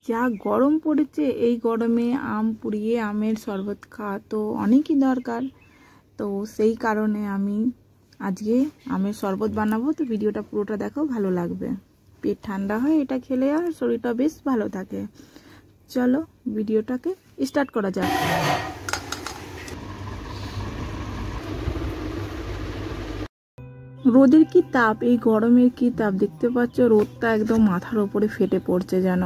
যা গরম পড়েছে, এই গরমে আম পুড়িয়ে আমের শরবত খাওয়া তো অনেকই দরকার। তো সেই কারণে আমি আজকে আমের শরবত বানাবো। তো ভিডিওটা পুরোটা দেখো, ভালো লাগবে। পেট ঠান্ডা হয় এটা খেলে, আর শরীরটা বেশ ভালো থাকে। চলো ভিডিওটাকে স্টার্ট করা যাক। রোদের কি তাপ, এই গরমের কি তাপ দেখতে পাচ্ছ, রোদটা একদম মাথার উপরে ফেটে পড়ছে যেন।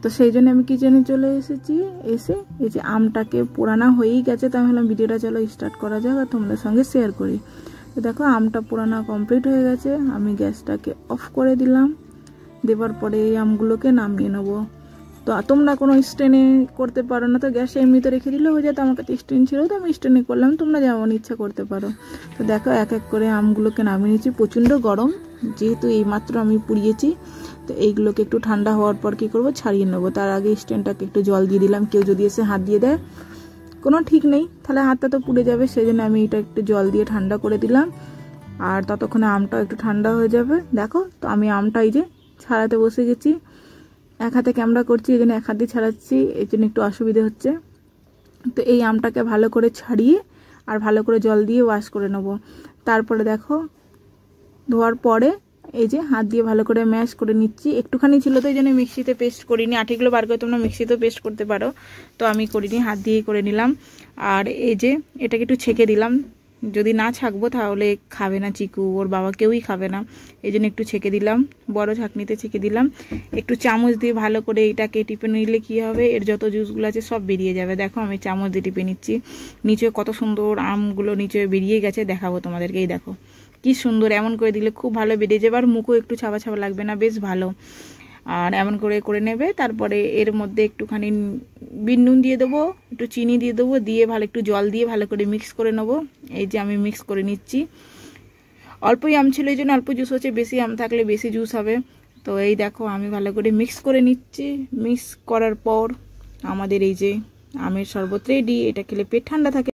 তো সেই জন্য আমি কিচেনে চলে এসেছি। এসে এই যে আমটাকে পোড়ানো হয়েই গেছে, তো আমি ভাবলাম ভিডিওটা চলো স্টার্ট করা যাক আর তোমাদের সঙ্গে শেয়ার করি। তো দেখো আমটা পোড়ানো কমপ্লিট হয়ে গেছে। আমি গ্যাসটাকে অফ করে দিলাম। দেওয়ার পরে এই আমগুলোকে নামিয়ে নেবো। তো তোমরা কোনো স্ট্যান্ডে করতে পারো না, তো গ্যাসে এমনিতে রেখে দিলেও হয়ে যায়। তো আমার কাছে স্ট্যান্ড ছিল, তো আমি স্ট্যান্ডে করলাম। তোমরা যেমন ইচ্ছা করতে পারো। তো দেখো এক এক করে আমগুলোকে নামিয়ে নিয়েছি। প্রচণ্ড গরম, যেহেতু এইমাত্র আমি পুড়িয়েছি। তো এইগুলোকে একটু ঠান্ডা হওয়ার পর কী করবো, ছাড়িয়ে নেবো। তার আগে স্ট্যান্ডটাকে একটু জল দিয়ে দিলাম। কেউ যদি এসে হাত দিয়ে দেয়, কোনো ঠিক নেই, তাহলে হাতটা তো পুড়ে যাবে। সেই জন্য আমি এটা একটু জল দিয়ে ঠান্ডা করে দিলাম। আর ততক্ষণে আমটাও একটু ঠান্ডা হয়ে যাবে। দেখো, তো আমি আমটা এই যে ছাড়াতে বসে গেছি। এক হাতে ক্যামেরা করছি, এই জন্য এক হাত দিয়ে ছাড়াচ্ছি, এই জন্য একটু অসুবিধা হচ্ছে। তো এই আমটাকে ভালো করে ছাড়িয়ে আর ভালো করে জল দিয়ে ওয়াশ করে নেব। তারপরে দেখো, ধোয়ার পরে এই যে হাত দিয়ে ভালো করে ম্যাশ করে নিচ্ছি। একটুখানি ছিল, তো এই জন্য মিক্সিতে পেস্ট করিনি। আঠিগুলো বার করে তোমরা মিক্সিতেও পেস্ট করতে পারো, তো আমি করিনি, হাত দিয়েই করে নিলাম। আর এই যে এটাকে একটু ছেঁকে দিলাম। যদি না ছাঁকবো তাহলে খাবে না চিকু, ওর বাবা, কেউই খাবে না। এই জন্য একটু ছেঁকে দিলাম, বড় ছাঁকনিতে ছেঁকে দিলাম। একটু চামচ দিয়ে ভালো করে এটাকে টিপে নিলে কি হবে, এর যত জুসগুলো আছে সব বেরিয়ে যাবে। দেখো আমি চামচ দিয়ে টিপে নিচ্ছি। নিচে কত সুন্দর আমগুলো নিচে বেরিয়ে গেছে, দেখাবো তোমাদেরকে। এই দেখো কি সুন্দর, এমন করে দিলে খুব ভালো বেরিয়ে যাবে। আর মুখও একটু ছাপা ছাপা লাগবে না, বেশ ভালো। আর এমন করে করে নেবে। তারপরে এর মধ্যে একটুখানি বিট নুন দিয়ে দেবো, একটু চিনি দিয়ে দেবো, দিয়ে ভালো একটু জল দিয়ে ভালো করে মিক্স করে নেবো। এই যে আমি মিক্স করে নিচ্ছি। অল্পই আম ছিল, এই জন্য অল্প জুস হচ্ছে, বেশি আম থাকলে বেশি জুস হবে। তো এই দেখো আমি ভালো করে মিক্স করে নিচ্ছি। মিক্স করার পর আমাদের এই যে আমের শরবত রেডি। এটা খেলে পেট ঠান্ডা থাকে।